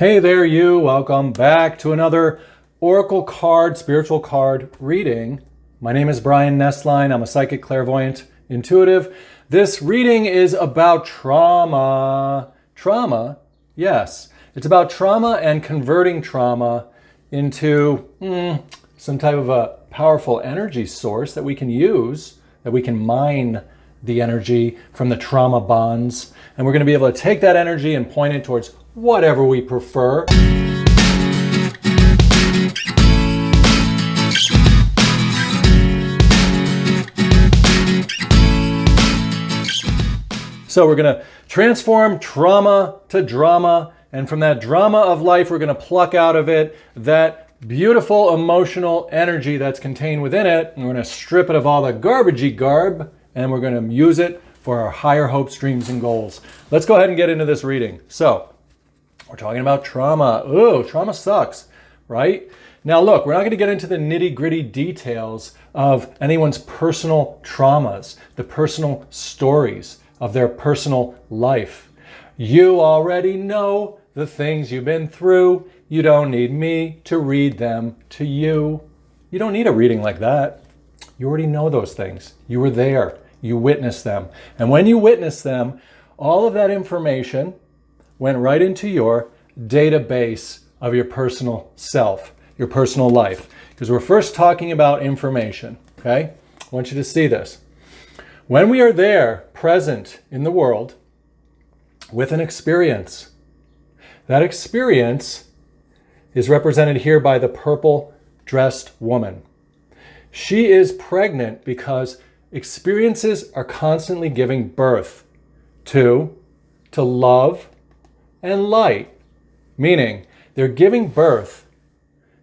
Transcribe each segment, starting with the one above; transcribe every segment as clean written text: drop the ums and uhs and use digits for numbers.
Hey there, you. Welcome back to another Oracle card, spiritual card reading. My name is Brian Nesline. I'm a psychic, clairvoyant, intuitive. This reading is about trauma. Trauma, yes. It's about trauma and converting trauma into some type of a powerful energy source that we can use, that we can mine the energy from the trauma bonds. And we're going to be able to take that energy and point it towards whatever we prefer. So we're going to transform trauma to drama, and from that drama of life, we're going to pluck out of it that beautiful emotional energy that's contained within it, and we're going to strip it of all the garbagey garb, and we're going to use it for our higher hopes, dreams, and goals. Let's go ahead and get into this reading. So, we're talking about trauma. Ooh, trauma sucks, right? Now look, we're not going to get into the nitty-gritty details of anyone's personal traumas, the personal stories of their personal life. You already know the things you've been through. You don't need me to read them to you. You don't need a reading like that. You already know those things. You were there. You witnessed them. And when you witnessed them, all of that information went right into your database of your personal self, your personal life. Because we're first talking about information, okay? I want you to see this. When we are there, present in the world, with an experience, that experience is represented here by the purple-dressed woman. She is pregnant because experiences are constantly giving birth to love and light, meaning they're giving birth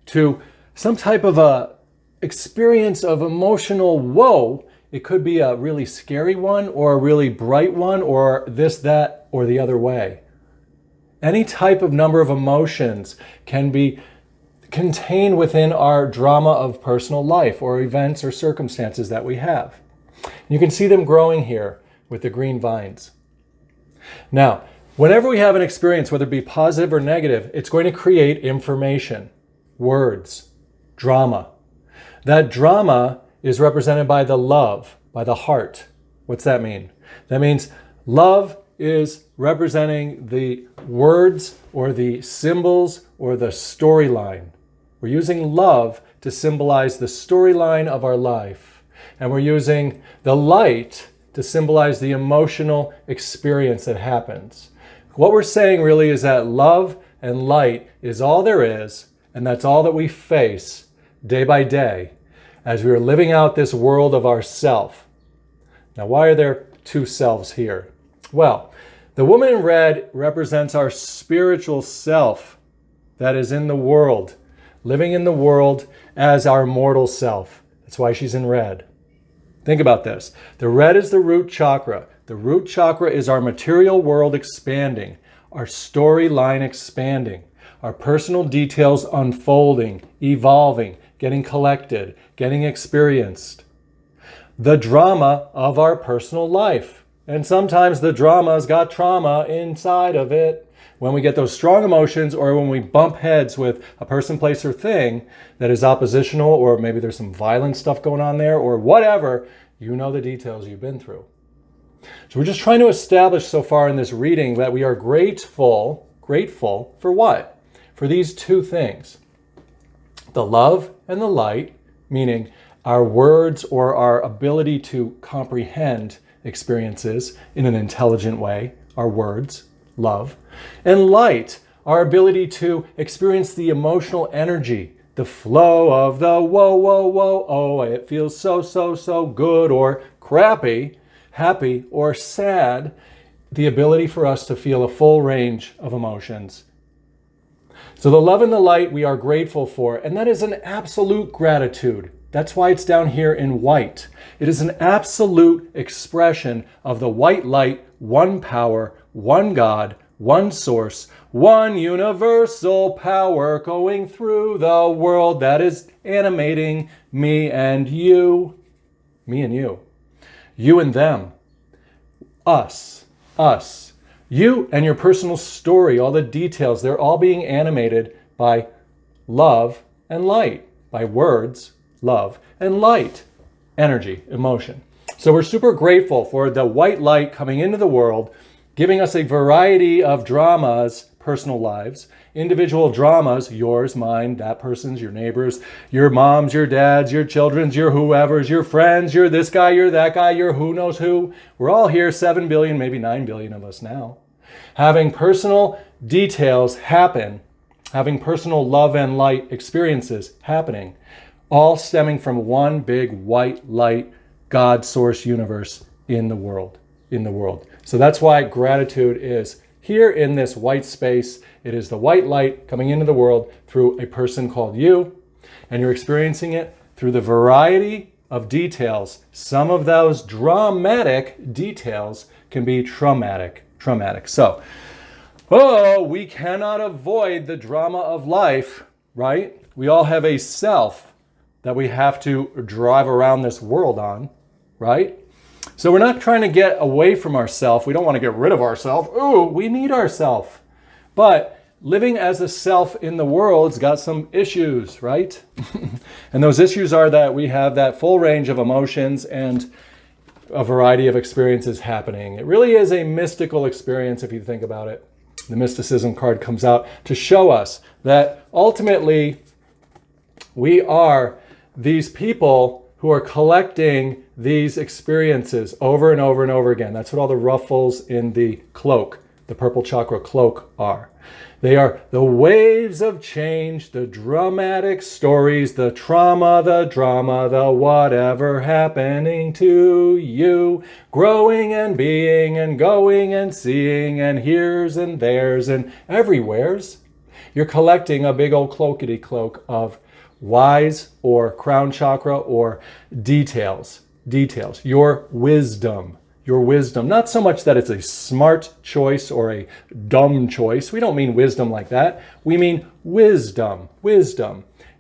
to some type of a experience of emotional woe. It could be a really scary one or a really bright one or this, that, or the other way. Any type of number of emotions can be contained within our drama of personal life or events or circumstances that we have. You can see them growing here with the green vines. Now, whenever we have an experience, whether it be positive or negative, it's going to create information, words, drama. That drama is represented by the love, by the heart. What's that mean? That means love is representing the words or the symbols or the storyline. We're using love to symbolize the storyline of our life. And we're using the light to symbolize the emotional experience that happens. What we're saying really is that love and light is all there is, and that's all that we face day by day as we are living out this world of ourself. Now, why are there two selves here? Well, the woman in red represents our spiritual self that is in the world, living in the world as our mortal self. That's why she's in red. Think about this. The red is the root chakra. The root chakra is our material world expanding, our storyline expanding, our personal details unfolding, evolving, getting collected, getting experienced. The drama of our personal life. And sometimes the drama's got trauma inside of it. When we get those strong emotions or when we bump heads with a person, place, or thing that is oppositional, or maybe there's some violent stuff going on there or whatever, you know the details you've been through. So we're just trying to establish so far in this reading that we are grateful for what? For these two things. The love and the light, meaning our words or our ability to comprehend experiences in an intelligent way, our words, love, and light, our ability to experience the emotional energy, the flow of the whoa, whoa, whoa, oh, it feels so, so, so good or crappy, happy or sad, the ability for us to feel a full range of emotions. So the love and the light we are grateful for, and that is an absolute gratitude. That's why it's down here in white. It is an absolute expression of the white light, one power, one God, one source, one universal power going through the world that is animating me and you. Me and you. You and them. Us. You and your personal story, all the details, they're all being animated by love and light, by words, love, and light, energy, emotion. So we're super grateful for the white light coming into the world, giving us a variety of dramas, personal lives, individual dramas, yours, mine, that person's, your neighbors, your mom's, your dad's, your children's, your whoever's, your friends, you're this guy, you're that guy, you're who knows who. We're all here, 7 billion, maybe 9 billion of us now. Having personal details happen, having personal love and light experiences happening, all stemming from one big white light God source universe in the world. So that's why gratitude is here in this white space. It is the white light coming into the world through a person called you, and you're experiencing it through the variety of details. Some of those dramatic details can be traumatic. So, we cannot avoid the drama of life, right? We all have a self that we have to drive around this world on, right? So we're not trying to get away from ourself. We don't want to get rid of ourself. Ooh, we need ourself. But living as a self in the world's got some issues, right? And those issues are that we have that full range of emotions and a variety of experiences happening. It really is a mystical experience if you think about it. The mysticism card comes out to show us that ultimately we are these people who are collecting these experiences over and over and over again. That's what all the ruffles in the cloak, the purple chakra cloak, are. They are the waves of change, the dramatic stories, the trauma, the drama, the whatever happening to you, growing and being and going and seeing and here's and there's and everywheres. You're collecting a big old cloakity cloak of wise or crown chakra or details, your wisdom, not so much that it's a smart choice or a dumb choice. We don't mean wisdom like that. We mean wisdom.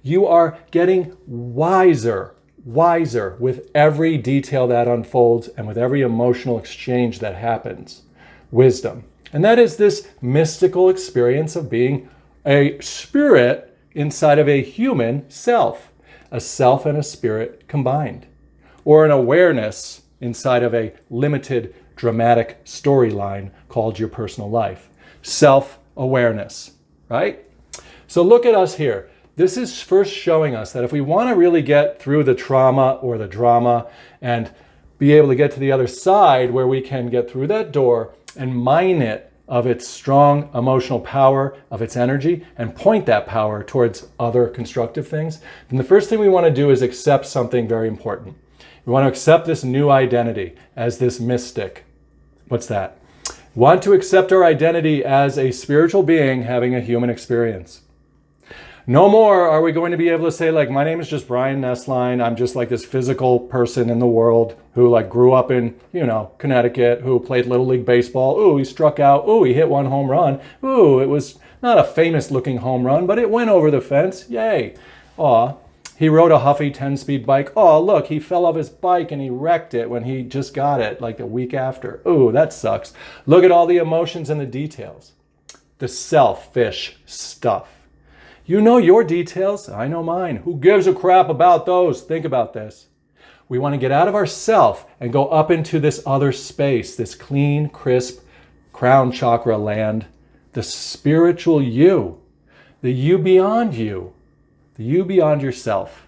You are getting wiser with every detail that unfolds and with every emotional exchange that happens. Wisdom. And that is this mystical experience of being a spirit inside of a human self, a self and a spirit combined, or an awareness inside of a limited dramatic storyline called your personal life. Self-awareness, right? So look at us here. This is first showing us that if we want to really get through the trauma or the drama and be able to get to the other side where we can get through that door and mine it of its strong emotional power, of its energy, and point that power towards other constructive things, then the first thing we want to do is accept something very important. We want to accept this new identity as this mystic. What's that? We want to accept our identity as a spiritual being having a human experience. No more are we going to be able to say, like, my name is just Brian Nesline. I'm just like this physical person in the world who like grew up in, Connecticut, who played Little League Baseball. Ooh, he struck out. Ooh, he hit one home run. Ooh, it was not a famous looking home run, but it went over the fence. Yay. Aw. He rode a Huffy 10-speed bike. Oh, look, he fell off his bike and he wrecked it when he just got it like a week after. Ooh, that sucks. Look at all the emotions and the details. The selfish stuff. You know your details, I know mine. Who gives a crap about those? Think about this. We want to get out of ourself and go up into this other space, this clean, crisp, crown chakra land, the spiritual you, the you beyond yourself,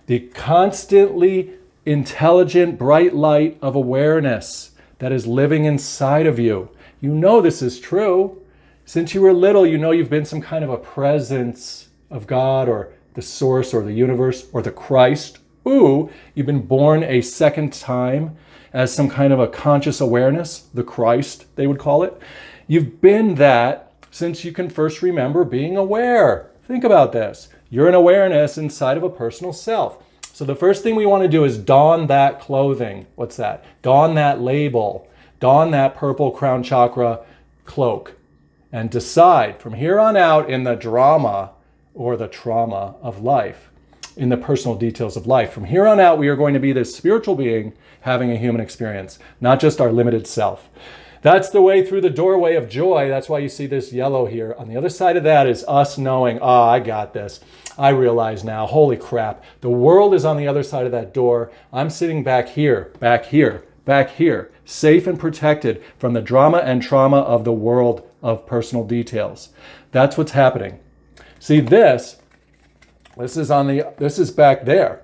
the constantly intelligent, bright light of awareness that is living inside of you. You know this is true. Since you were little, you've been some kind of a presence of God or the source or the universe or the Christ. Ooh, you've been born a second time as some kind of a conscious awareness, the Christ, they would call it. You've been that since you can first remember being aware. Think about this. You're an awareness inside of a personal self. So the first thing we want to do is don that clothing. What's that? Don that label. Don that purple crown chakra cloak. And decide from here on out in the drama or the trauma of life, in the personal details of life, from here on out we are going to be this spiritual being having a human experience, not just our limited self. That's the way through the doorway of joy. That's why you see this yellow here. On the other side of that is us knowing, oh, I got this. I realize now, holy crap, the world is on the other side of that door. I'm sitting back here, back here, back here, safe and protected from the drama and trauma of the world of personal details. That's what's happening. See, this is back there.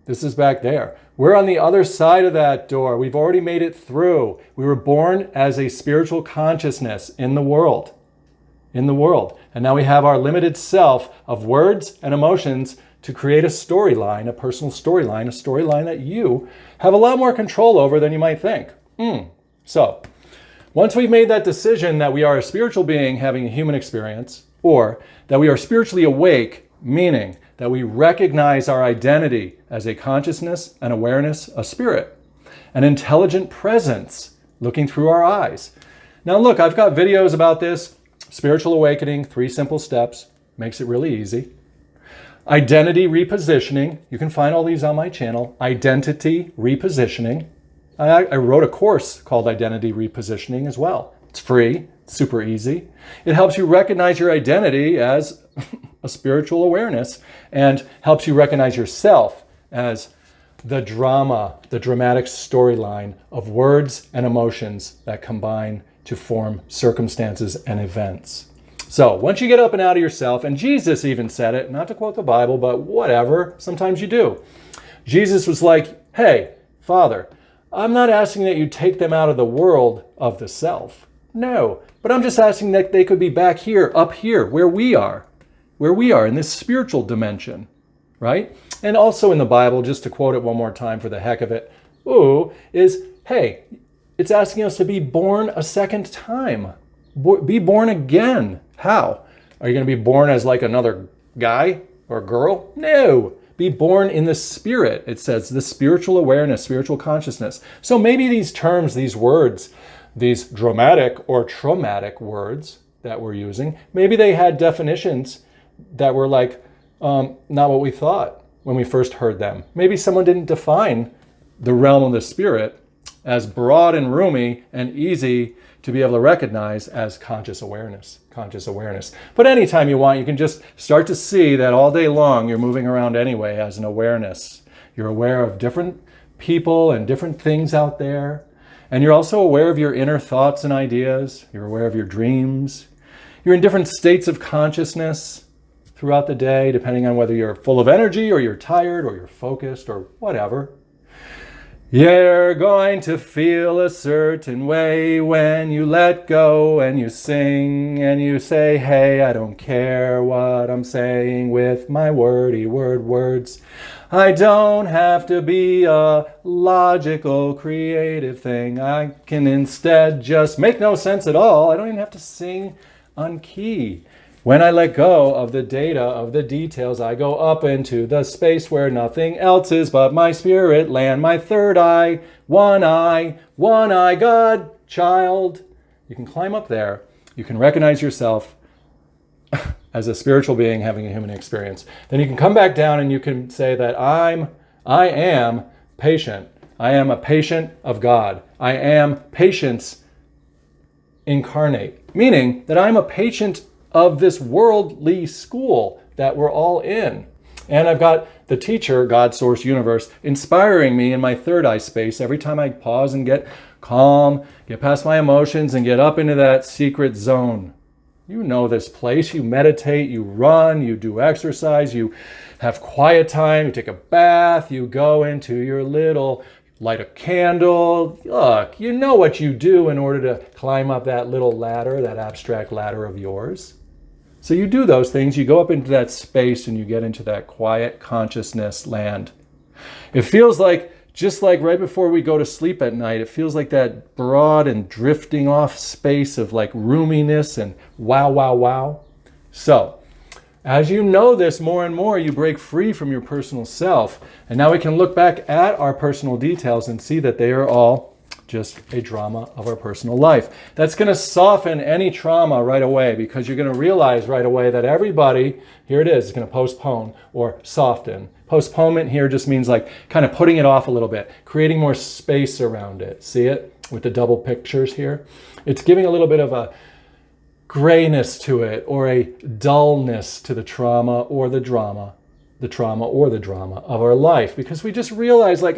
This is back there. We're on the other side of that door. We've already made it through. We were born as a spiritual consciousness in the world. In the world. And now we have our limited self of words and emotions to create a storyline, a personal storyline, a storyline that you have a lot more control over than you might think. So, once we've made that decision that we are a spiritual being having a human experience, or that we are spiritually awake, meaning that we recognize our identity as a consciousness, an awareness, a spirit, an intelligent presence looking through our eyes. Now look, I've got videos about this. Spiritual awakening, 3 simple steps, makes it really easy. Identity repositioning, you can find all these on my channel. Identity repositioning. I wrote a course called Identity Repositioning as well. It's free, it's super easy. It helps you recognize your identity as a spiritual awareness and helps you recognize yourself as the drama, the dramatic storyline of words and emotions that combine to form circumstances and events. So once you get up and out of yourself, and Jesus even said it, not to quote the Bible, but whatever, sometimes you do. Jesus was like, hey, Father, I'm not asking that you take them out of the world of the self. No, but I'm just asking that they could be back here, up here, where we are in this spiritual dimension, right? And also in the Bible, just to quote it one more time for the heck of it, is, hey, it's asking us to be born a second time. Be born again. How? Are you going to be born as like another guy or girl? No. Be born in the spirit. It says the spiritual awareness, spiritual consciousness. So maybe these terms, these words, these dramatic or traumatic words that we're using, maybe they had definitions that were like not what we thought when we first heard them. Maybe someone didn't define the realm of the spirit as broad and roomy and easy to be able to recognize as conscious awareness. But anytime you want, you can just start to see that all day long you're moving around anyway as an awareness. You're aware of different people and different things out there. And you're also aware of your inner thoughts and ideas. You're aware of your dreams. You're in different states of consciousness throughout the day, depending on whether you're full of energy or you're tired or you're focused or whatever. You're going to feel a certain way when you let go and you sing and you say, hey, I don't care what I'm saying with my words. I don't have to be a logical, creative thing. I can instead just make no sense at all. I don't even have to sing on key. When I let go of the data, of the details, I go up into the space where nothing else is but my spirit land, my third eye, one eye, God, child. You can climb up there. You can recognize yourself as a spiritual being having a human experience. Then you can come back down and you can say that I am patient. I am a patient of God. I am patience incarnate, meaning that I'm a patient of this worldly school that we're all in. And I've got the teacher, God, Source, Universe, inspiring me in my third eye space every time I pause and get calm, get past my emotions, and get up into that secret zone. You know this place. You meditate, you run, you do exercise, you have quiet time, you take a bath, you go into your little, light a candle. Look, you know what you do in order to climb up that little ladder, that abstract ladder of yours. So you do those things, you go up into that space and you get into that quiet consciousness land. It feels like, just like right before we go to sleep at night, it feels like that broad and drifting off space of like roominess and wow. So, as you know this more and more, you break free from your personal self. And now we can look back at our personal details and see that they are all just a drama of our personal life. That's going to soften any trauma right away, because you're going to realize right away that everybody, here it is going to postpone or soften. Postponement here just means like kind of putting it off a little bit, creating more space around it. See it? with the double pictures here. It's giving a little bit of a grayness to it, or a dullness to the trauma or the drama of our life, because we just realize, like,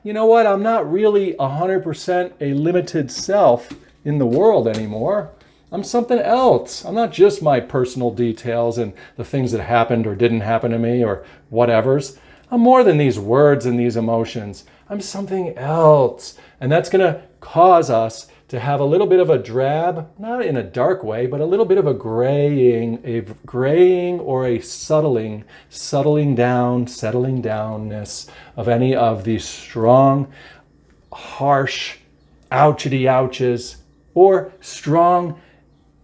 you know what, I'm not really 100% a limited self in the world anymore. I'm something else. I'm not just my personal details and the things that happened or didn't happen to me or whatevers. I'm more than these words and these emotions. I'm something else. And that's going to cause us to have a little bit of a drab, not in a dark way, but a little bit of a graying or a settling downness of any of these strong, harsh, ouchity ouches, or strong,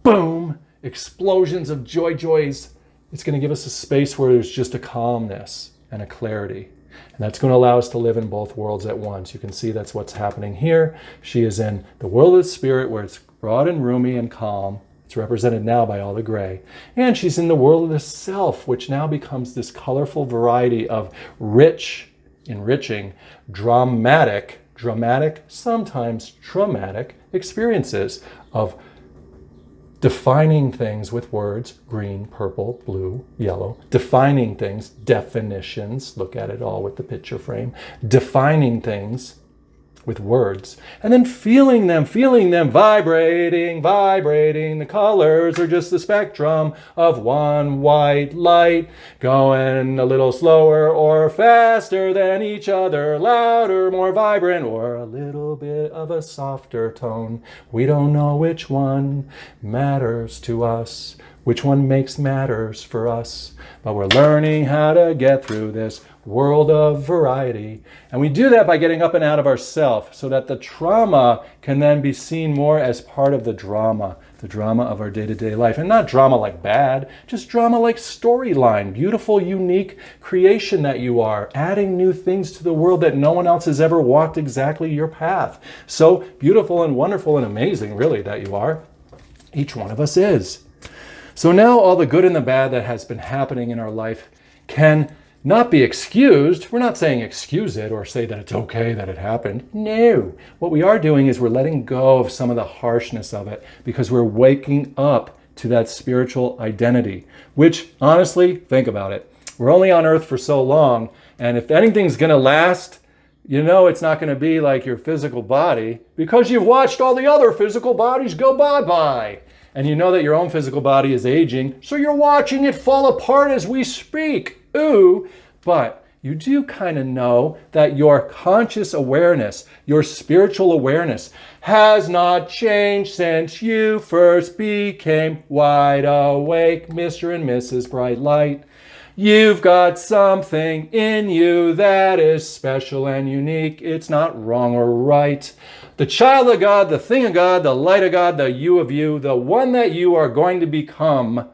boom, explosions of joys. It's going to give us a space where there's just a calmness and a clarity. And that's going to allow us to live in both worlds at once. You can see that's what's happening here. She is in the world of the spirit, where it's broad and roomy and calm. It's represented now by all the gray. And she's in the world of the self, which now becomes this colorful variety of rich, enriching, dramatic, sometimes traumatic experiences of defining things with words, green, purple, blue, yellow, defining things, definitions, look at it all with the picture frame, defining things with words, and then feeling them, vibrating. The colors are just the spectrum of one white light, going a little slower or faster than each other, louder, more vibrant, or a little bit of a softer tone. We don't know which one matters to us, which one makes matters for us, but we're learning how to get through this world of variety. And we do that by getting up and out of ourself, so that the trauma can then be seen more as part of the drama of our day-to-day life. And not drama like bad, just drama like storyline, beautiful, unique creation that you are, adding new things to the world that no one else has ever walked exactly your path. So beautiful and wonderful and amazing, really, that you are. Each one of us is. So now all the good and the bad that has been happening in our life can not be excused. We're not saying excuse it or say that it's okay that it happened. No. What we are doing is we're letting go of some of the harshness of it, because we're waking up to that spiritual identity, which, honestly, think about it. We're only on earth for so long, and if anything's going to last, you know it's not going to be like your physical body, because you've watched all the other physical bodies go bye-bye. And you know that your own physical body is aging, so you're watching it fall apart as we speak. Ooh, but you do kind of know that your conscious awareness, your spiritual awareness, has not changed since you first became wide awake, Mr. and Mrs. Bright Light. You've got something in you that is special and unique. It's not wrong or right. The child of God, the thing of God, the light of God, the you of you, the one that you are going to become,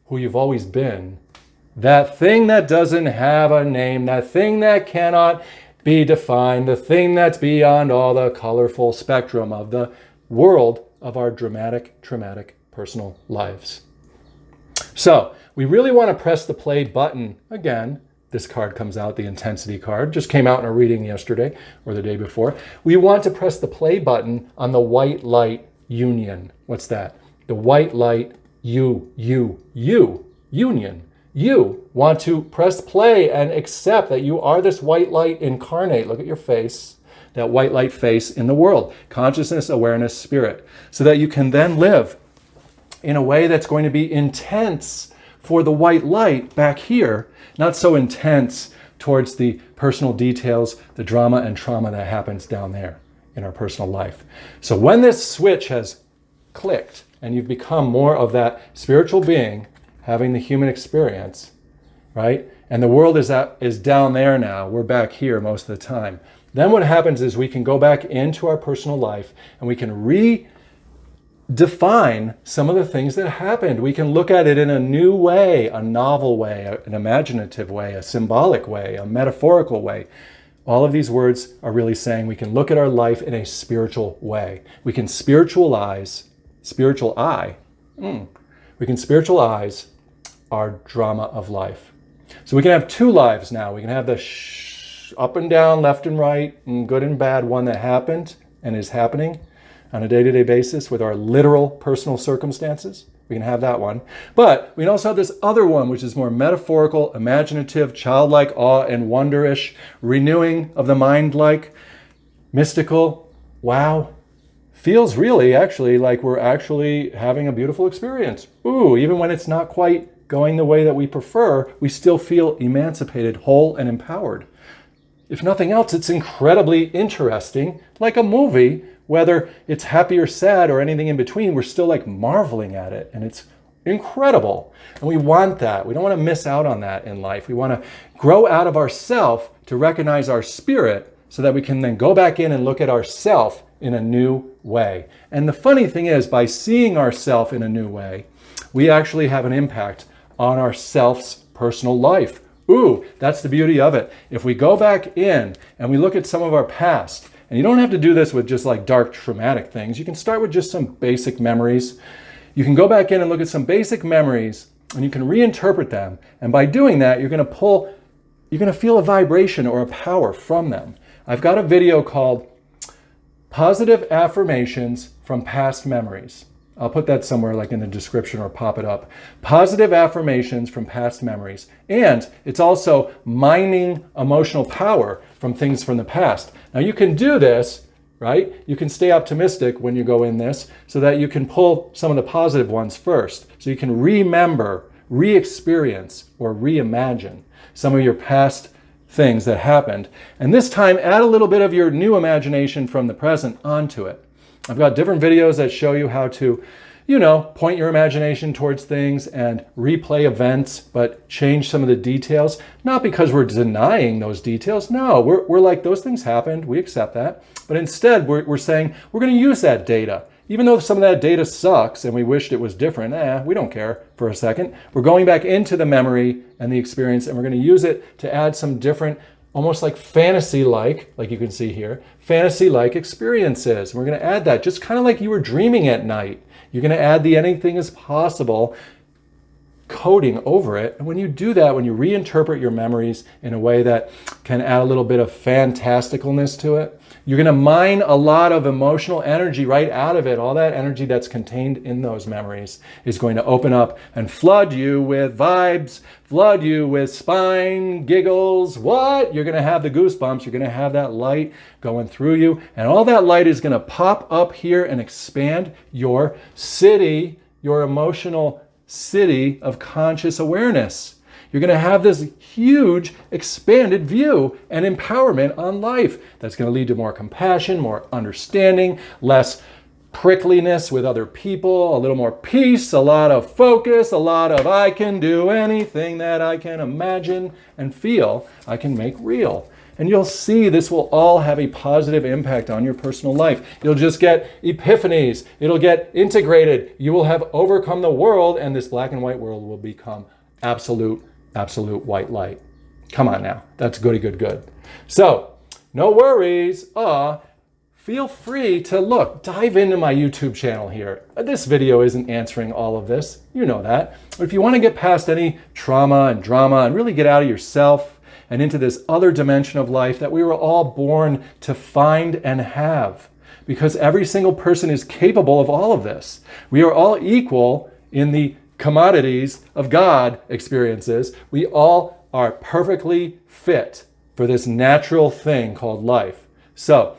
who you've always been. That thing that doesn't have a name, that thing that cannot be defined, the thing that's beyond all the colorful spectrum of the world of our dramatic, traumatic personal lives. So we really want to press the play button again. This card comes out, the intensity card, just came out in a reading yesterday or the day before. We want to press the play button on the white light union. What's that? The white light union. You want to press play and accept that you are this white light incarnate. Look at your face, that white light face in the world. Consciousness, awareness, spirit. So that you can then live in a way that's going to be intense for the white light back here, not so intense towards the personal details, the drama and trauma that happens down there in our personal life. So when this switch has clicked and you've become more of that spiritual being having the human experience, right? And the world is down there now. We're back here most of the time. Then what happens is we can go back into our personal life and we can redefine some of the things that happened. We can look at it in a new way, a novel way, an imaginative way, a symbolic way, a metaphorical way. All of these words are really saying we can look at our life in a spiritual way. We can spiritualize our drama of life. So we can have two lives now. We can have the up and down, left and right, and good and bad one that happened and is happening on a day-to-day basis with our literal personal circumstances. We can have that one. But we can also have this other one, which is more metaphorical, imaginative, childlike, awe and wonderish, renewing of the mind-like, mystical. Wow. Feels really actually like we're actually having a beautiful experience. Ooh, even when it's not quite going the way that we prefer, we still feel emancipated, whole, and empowered. If nothing else, it's incredibly interesting, like a movie, whether it's happy or sad or anything in between, we're still like marveling at it, and it's incredible. And we want that. We don't want to miss out on that in life. We want to grow out of ourself to recognize our spirit so that we can then go back in and look at ourself in a new way. And the funny thing is, by seeing ourself in a new way, we actually have an impact on our self's personal life. Ooh, that's the beauty of it. If we go back in and we look at some of our past, and you don't have to do this with just like dark traumatic things. You can start with just some basic memories. You can go back in and look at some basic memories and you can reinterpret them. And by doing that, you're going to feel a vibration or a power from them. I've got a video called Positive Affirmations from Past Memories. I'll put that somewhere like in the description or pop it up. Positive affirmations from past memories. And it's also mining emotional power from things from the past. Now you can do this, right? You can stay optimistic when you go in this so that you can pull some of the positive ones first. So you can remember, re-experience, or reimagine some of your past things that happened. And this time add a little bit of your new imagination from the present onto it. I've got different videos that show you how to, point your imagination towards things and replay events, but change some of the details. Not because we're denying those details. No, we're like, those things happened. We accept that. But instead, we're saying we're going to use that data. Even though some of that data sucks and we wished it was different, we don't care for a second. We're going back into the memory and the experience, and we're going to use it to add some different, almost like fantasy-like you can see here, fantasy-like experiences. And we're going to add that just kind of like you were dreaming at night. You're going to add the anything is possible coding over it. And when you do that, when you reinterpret your memories in a way that can add a little bit of fantasticalness to it, you're going to mine a lot of emotional energy right out of it. All that energy that's contained in those memories is going to open up and flood you with vibes, flood you with spine, giggles. What? You're going to have the goosebumps. You're going to have that light going through you. And all that light is going to pop up here and expand your city, your emotional city of conscious awareness. You're going to have this huge expanded view and empowerment on life that's going to lead to more compassion, more understanding, less prickliness with other people, a little more peace, a lot of focus, a lot of I can do anything that I can imagine and feel I can make real. And you'll see this will all have a positive impact on your personal life. You'll just get epiphanies. It'll get integrated. You will have overcome the world, and this black and white world will become absolute white light. Come on now. That's goody good. So, no worries. Feel free to dive into my YouTube channel here. This video isn't answering all of this. You know that. But if you want to get past any trauma and drama and really get out of yourself and into this other dimension of life that we were all born to find and have, because every single person is capable of all of this. We are all equal in the commodities of God experiences. We all are perfectly fit for this natural thing called life. So,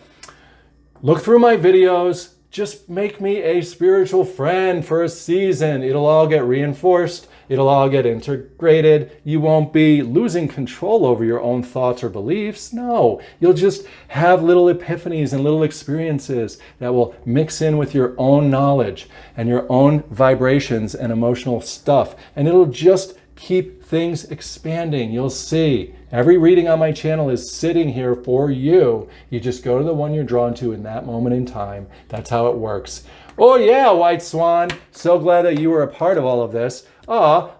look through my videos. Just make me a spiritual friend for a season. It'll all get reinforced. It'll all get integrated. You won't be losing control over your own thoughts or beliefs. No, you'll just have little epiphanies and little experiences that will mix in with your own knowledge and your own vibrations and emotional stuff. And it'll just keep things expanding. You'll see. Every reading on my channel is sitting here for you. You just go to the one you're drawn to in that moment in time. That's how it works. Oh yeah, White Swan. So glad that you were a part of all of this.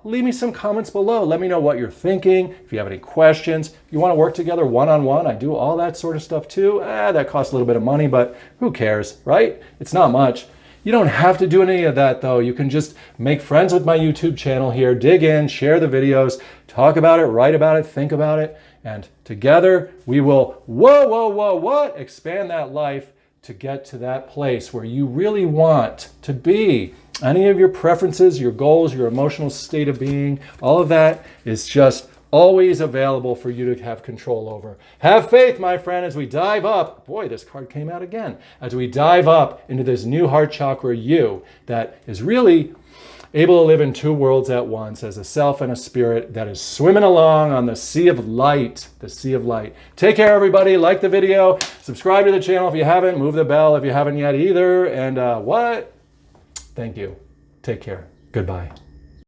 Leave me some comments below. Let me know what you're thinking. If you have any questions, if you want to work together one-on-one, I do all that sort of stuff too. That costs a little bit of money, but who cares, right? It's not much. You don't have to do any of that though. You can just make friends with my YouTube channel here, dig in, share the videos, talk about it, write about it, think about it, and together we will, expand that life to get to that place where you really want to be. Any of your preferences, your goals, your emotional state of being, all of that is just always available for you to have control over. Have faith, my friend, as we dive up. Boy, this card came out again. As we dive up into this new heart chakra you that is really able to live in two worlds at once as a self and a spirit that is swimming along on the sea of light, the sea of light. Take care, everybody. Like the video. Subscribe to the channel if you haven't. Move the bell if you haven't yet either. And Thank you. Take care. Goodbye.